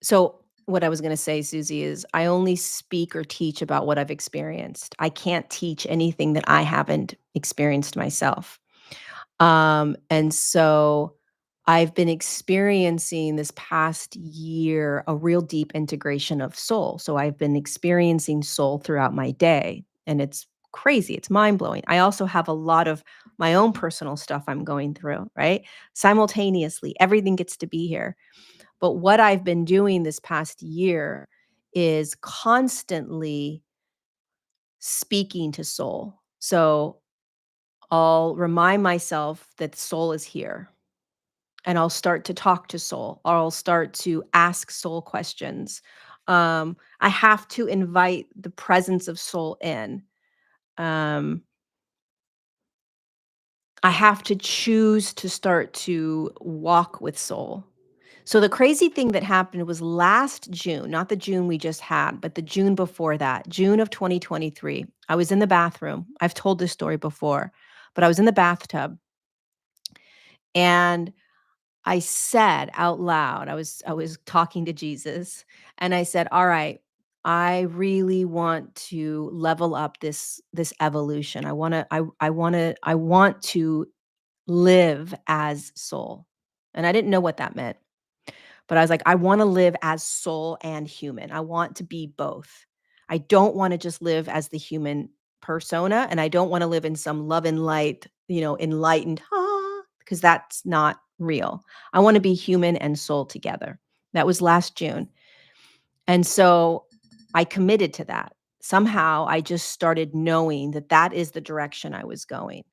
A: so what I was going to say, Susie, is I only speak or teach about what I've experienced. I can't teach anything that I haven't experienced myself. And so I've been experiencing this past year a real deep integration of soul. So I've been experiencing soul throughout my day, and it's crazy. It's mind blowing. I also have a lot of my own personal stuff I'm going through, right? Simultaneously, everything gets to be here. But what I've been doing this past year is constantly speaking to soul. So I'll remind myself that soul is here and I'll start to talk to soul or I'll start to ask soul questions. I have to invite the presence of soul in. Um, I have to choose to start to walk with soul. So the crazy thing that happened was last June, not the June we just had, but the June before that, June of 2023. I was in the bathroom. I've told this story before, but I was in the bathtub and I said out loud, I was talking to Jesus and I said, "All right, I really want to level up this evolution. I want to live as soul." And I didn't know what that meant. But I was like, "I wanna live as soul and human. I want to be both. I don't wanna just live as the human persona, and I don't wanna live in some love and light, enlightened, because that's not real. I wanna be human and soul together." That was last June. And so I committed to that. Somehow I just started knowing that that is the direction I was going.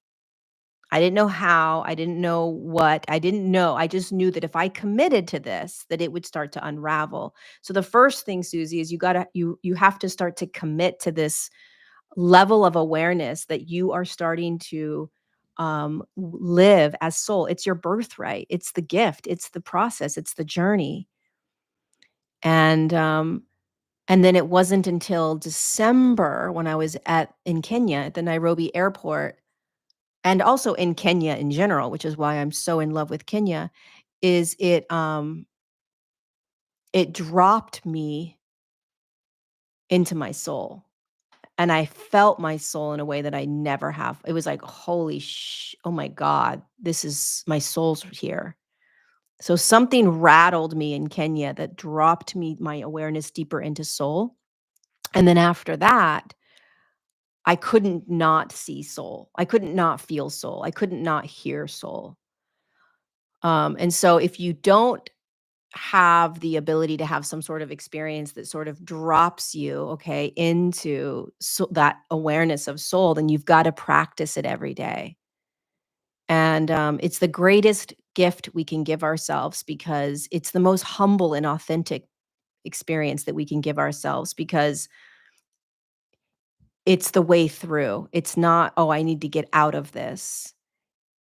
A: I didn't know how, I didn't know what, I didn't know. I just knew that if I committed to this, that it would start to unravel. So the first thing, Susie, is you have to start to commit to this level of awareness that you are starting to live as soul. It's your birthright. It's the gift. It's the process. It's the journey. And And then it wasn't until December when I was in Kenya at the Nairobi airport, and also in Kenya in general, which is why I'm so in love with Kenya, is it dropped me into my soul. And I felt my soul in a way that I never have. It was like, oh my God, this is my soul's here. So something rattled me in Kenya that dropped me my awareness deeper into soul. And then after that, I couldn't not see soul. I couldn't not feel soul. I couldn't not hear soul. And so if you don't have the ability to have some sort of experience that sort of drops you, okay, into that awareness of soul, then you've got to practice it every day. And it's the greatest gift we can give ourselves because it's the most humble and authentic experience that we can give ourselves because it's the way through. It's not, oh, I need to get out of this.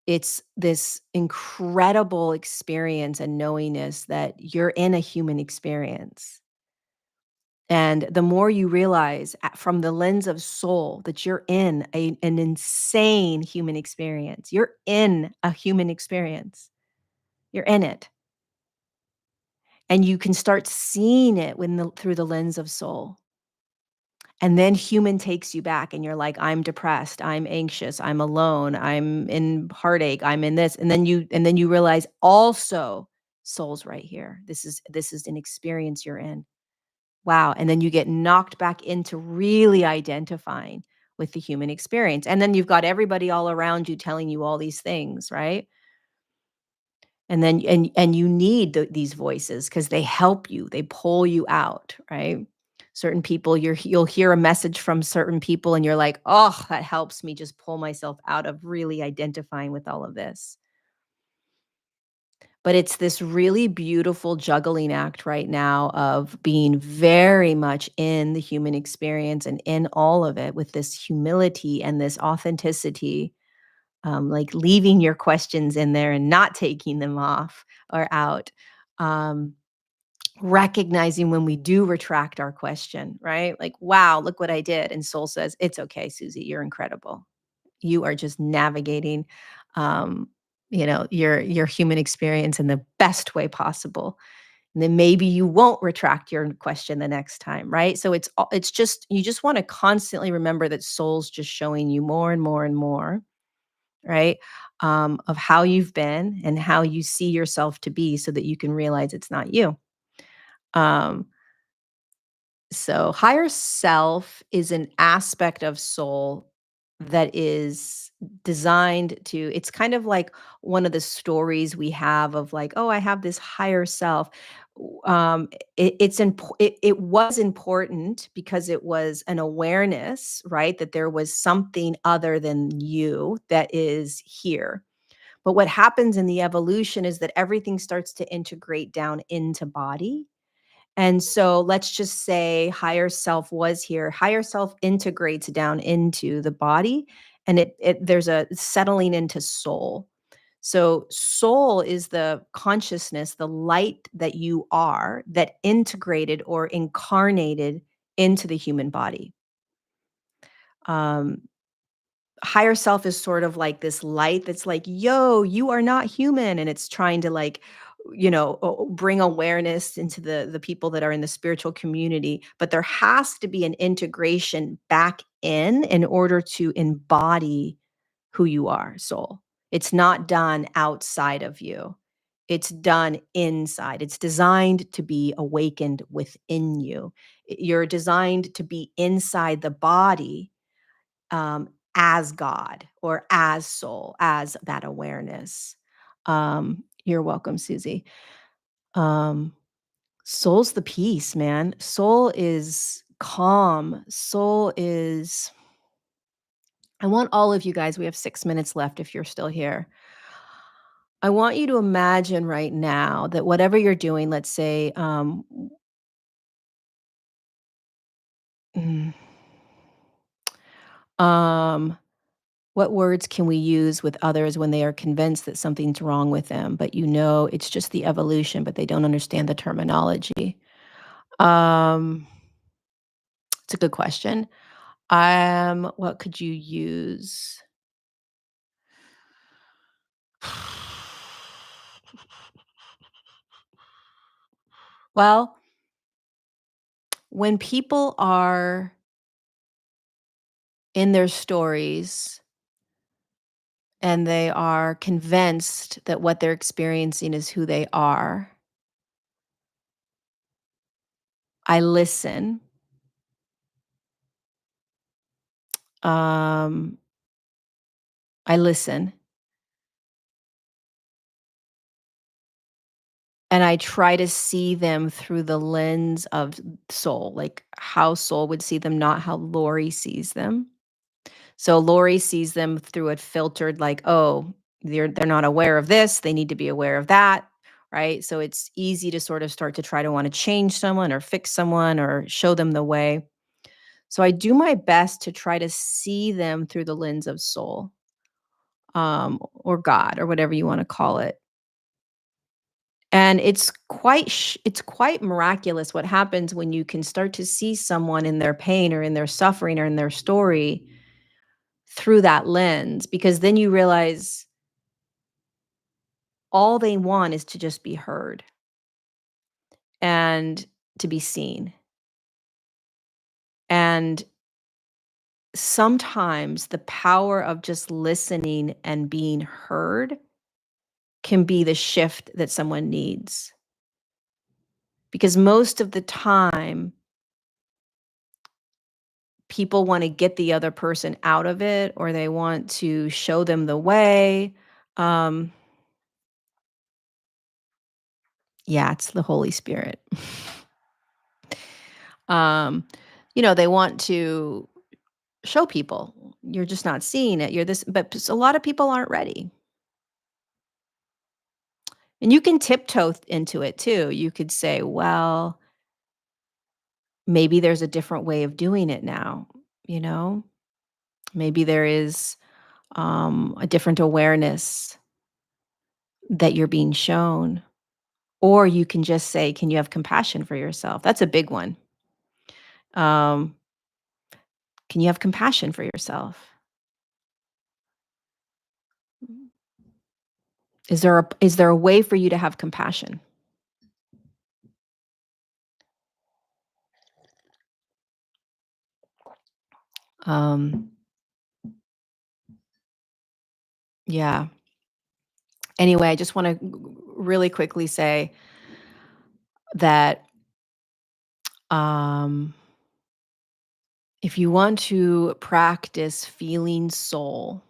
A: It's this incredible experience and knowingness that you're in a human experience. And the more you realize from the lens of soul that you're in an insane human experience, you're in a human experience, you're in it. And you can start seeing it through the lens of soul. And then human takes you back and you're like, I'm depressed, I'm anxious, I'm alone, I'm in heartache, I'm in this. And then you realize also soul's right here. This is an experience you're in. Wow. And then you get knocked back into really identifying with the human experience. And then you've got everybody all around you telling you all these things, right? And you need these voices because they help you, they pull you out, right? Certain people, you'll hear a message from certain people and you're like, oh, that helps me just pull myself out of really identifying with all of this. But it's this really beautiful juggling act right now of being very much in the human experience and in all of it with this humility and this authenticity, like leaving your questions in there and not taking them off or out. Um, Recognizing when we do retract our question, right? Like, wow, look what I did. And soul says, it's okay, Susie, you're incredible. You are just navigating um, your human experience in the best way possible. And then maybe you won't retract your question the next time, right? So it's just you just want to constantly remember that soul's just showing you more and more and more, right? Of how you've been and how you see yourself to be so that you can realize it's not you. Um, so higher self is an aspect of soul that is designed to it's kind of like one of the stories we have of like, "Oh, I have this higher self." It was important because it was an awareness, right, that there was something other than you that is here. But what happens in the evolution is that everything starts to integrate down into body, and so let's just say higher self was here. Higher self integrates down into the body and it there's a settling into soul. So soul is the consciousness, the light that you are that integrated or incarnated into the human body. Um, Higher self is sort of like this light that's like, "Yo, you are not human," and it's trying to like, bring awareness into the people that are in the spiritual community, but there has to be an integration back in order to embody who you are, soul. It's not done outside of you. It's done inside. It's designed to be awakened within you. You're designed to be inside the body as God or as soul, as that awareness. You're welcome, Susie. Um, Soul's the peace, man. Soul is calm. Soul is. I want all of you guys, we have 6 minutes left if you're still here. I want you to imagine right now that whatever you're doing, let's say, mm, um, what words can we use with others when they are convinced that something's wrong with them, but you know it's just the evolution, but they don't understand the terminology? Um, It's a good question. What could you use? Well, when people are in their stories and they are convinced that what they're experiencing is who they are, I listen. Um, I listen and I try to see them through the lens of soul, like how soul would see them, not how Lori sees them. So Lori sees them through a filtered, like, oh, they're not aware of this. They need to be aware of that. Right. So it's easy to sort of start to try to want to change someone or fix someone or show them the way. So I do my best to try to see them through the lens of soul, or God, or whatever you want to call it. And it's quite miraculous what happens when you can start to see someone in their pain or in their suffering or in their story through that lens, because then you realize all they want is to just be heard and to be seen. And sometimes the power of just listening and being heard can be the shift that someone needs. Because most of the time, people want to get the other person out of it or they want to show them the way. Um, yeah, it's the Holy Spirit. um, they want to show people you're just not seeing it. You're this, but a lot of people aren't ready. And you can tiptoe into it too. You could say, well, maybe there's a different way of doing it now, you know? Maybe there is a different awareness that you're being shown. Or you can just say, can you have compassion for yourself? That's a big one. Um, can you have compassion for yourself? Is there a way for you to have compassion? Um, yeah. Anyway, I just want to really quickly say that um, if you want to practice feeling soul,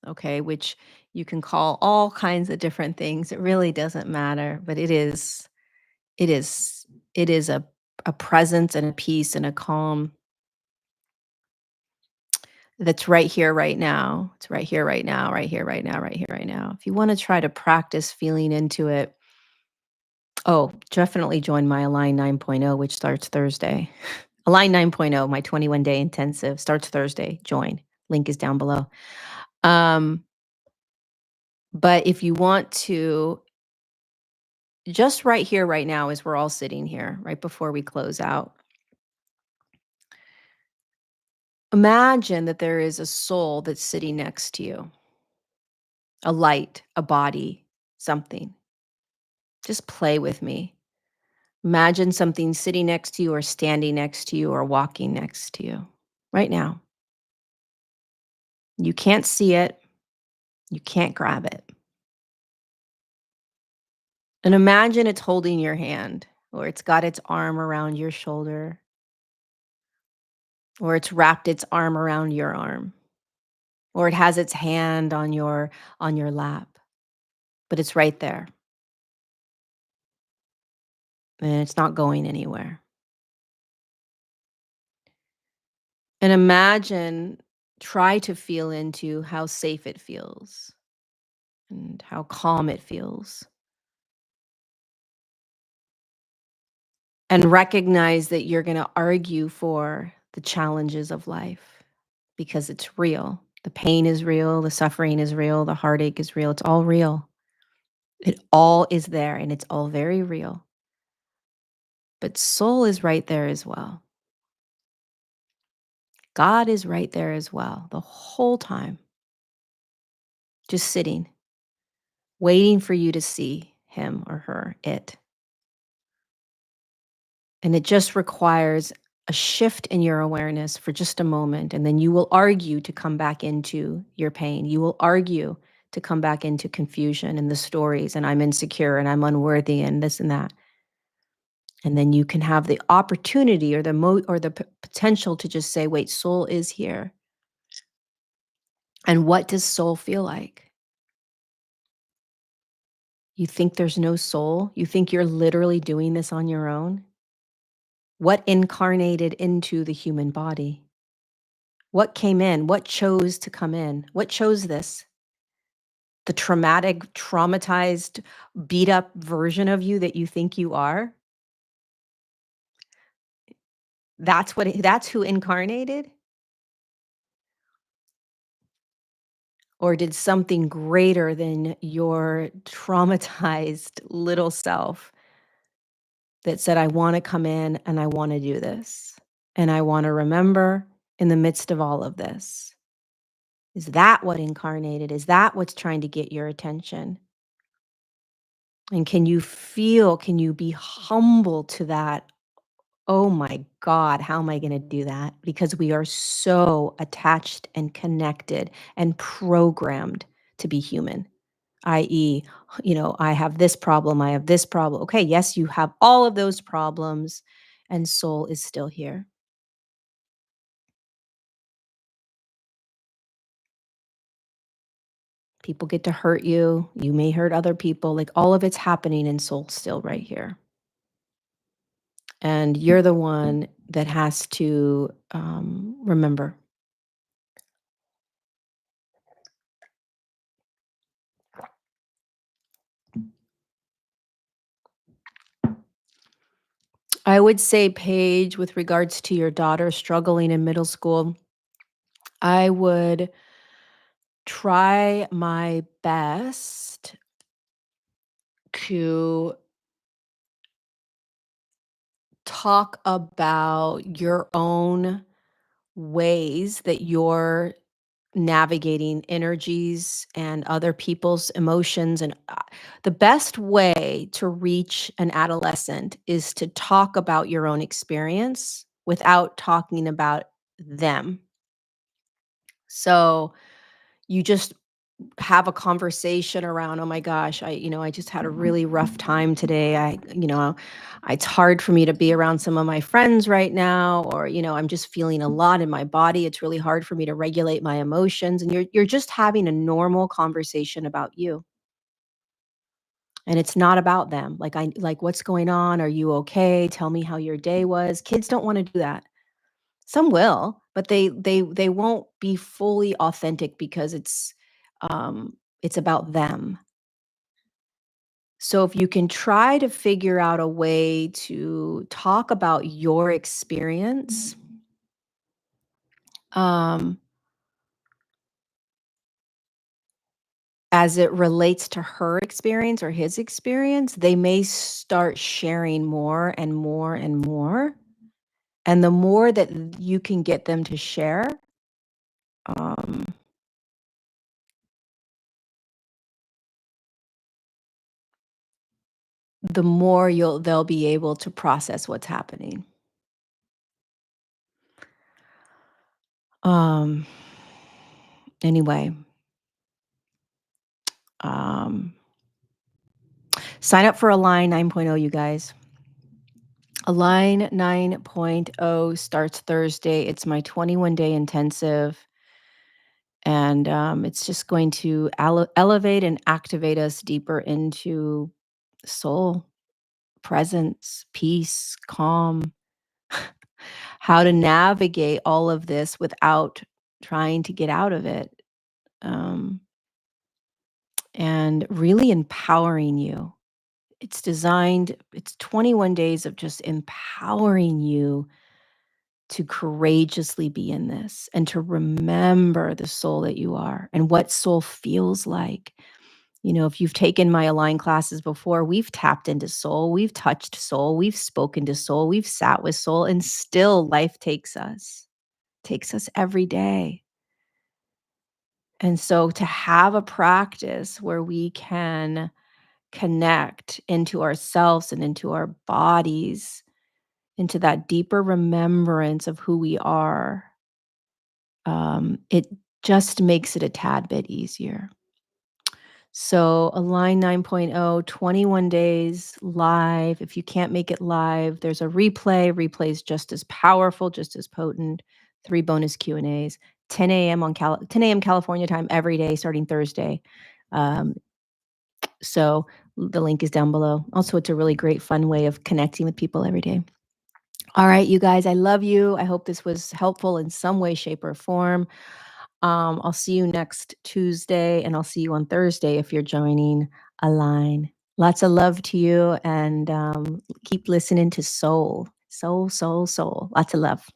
A: okay, which you can call all kinds of different things, it really doesn't matter, but it is, it is a presence and a peace and a calm that's right here, right now. It's right here, right now, right here, right now, right here, right now. If you want to try to practice feeling into it, oh, definitely join my Align 9.0, which starts Thursday. Align 9.0, my 21-day intensive, starts Thursday. Join. Link is down below. Um, but if you want to, just right here, right now, as we're all sitting here, right before we close out, imagine that there is a soul that's sitting next to you, a light, a body, something. Just play with me. Imagine something sitting next to you or standing next to you or walking next to you right now. You can't see it. You can't grab it. And imagine it's holding your hand, or it's got its arm around your shoulder, or it's wrapped its arm around your arm, or it has its hand on your lap, but it's right there and it's not going anywhere. And imagine, try to feel into how safe it feels and how calm it feels. And recognize that you're going to argue for the challenges of life because it's real. The pain is real, the suffering is real, the heartache is real. It's all real. It all is there and it's all very real. But soul is right there as well. God is right there as well the whole time, just sitting, waiting for you to see him or her, it. And it just requires a shift in your awareness for just a moment. And then you will argue to come back into your pain. You will argue to come back into confusion and the stories, and I'm insecure and I'm unworthy and this and that. And then you can have the opportunity or the potential to just say, wait, soul is here. And what does soul feel like? You think there's no soul? You think you're literally doing this on your own? What incarnated into the human body? What came in? What chose to come in? What chose this? The traumatic, traumatized, beat up version of you that you think you are? That's who incarnated? Or did something greater than your traumatized little self that said, I want to come in and I want to do this? And I want to remember in the midst of all of this. Is that what incarnated? Is that what's trying to get your attention? And can you be humble to that? Oh my God, how am I going to do that? Because we are so attached and connected and programmed to be human, i.e., I have this problem, I have this problem. Okay, yes, you have all of those problems, and soul is still here. People get to hurt you. You may hurt other people. Like all of it's happening, and soul's still right here. And you're the one that has to remember. I would say, Paige, with regards to your daughter struggling in middle school, I would try my best to talk about your own ways that you're navigating energies and other people's emotions. And the best way to reach an adolescent is to talk about your own experience without talking about them. So you just have a conversation around, oh my gosh, I just had a really rough time today. It's hard for me to be around some of my friends right now, or, I'm just feeling a lot in my body. It's really hard for me to regulate my emotions. And you're just having a normal conversation about you. And it's not about them. Like, what's going on? Are you okay? Tell me how your day was. Kids don't want to do that. Some will, but they won't be fully authentic because it's about them. So if you can try to figure out a way to talk about your experience, um, as it relates to her experience or his experience, they may start sharing more and more and more. And the more that you can get them to share, um, the more they'll be able to process what's happening. Um, anyway, um, sign up for Align 9.0, you guys. Align 9.0 starts Thursday. It's my 21-day intensive, and it's just going to elevate and activate us deeper into soul, presence, peace, calm, how to navigate all of this without trying to get out of it, um, and really empowering you. It's 21 days of just empowering you to courageously be in this and to remember the soul that you are and what soul feels like. If you've taken my Align classes before, we've tapped into soul, we've touched soul, we've spoken to soul, we've sat with soul, and still life takes us takes us every day. And so to have a practice where we can connect into ourselves and into our bodies, into that deeper remembrance of who we are, it just makes it a tad bit easier. So Align 9.0, 21 days live. If you can't make it live, there's a replay. Replay is just as powerful, just as potent. 3 bonus Q&As. 10 a.m. California time every day starting Thursday. Um, so the link is down below. Also, it's a really great fun way of connecting with people every day. All right, you guys, I love you. I hope this was helpful in some way, shape, or form. I'll see you next Tuesday, and I'll see you on Thursday if you're joining Align. Lots of love to you, and keep listening to soul. Soul, soul, soul. Lots of love.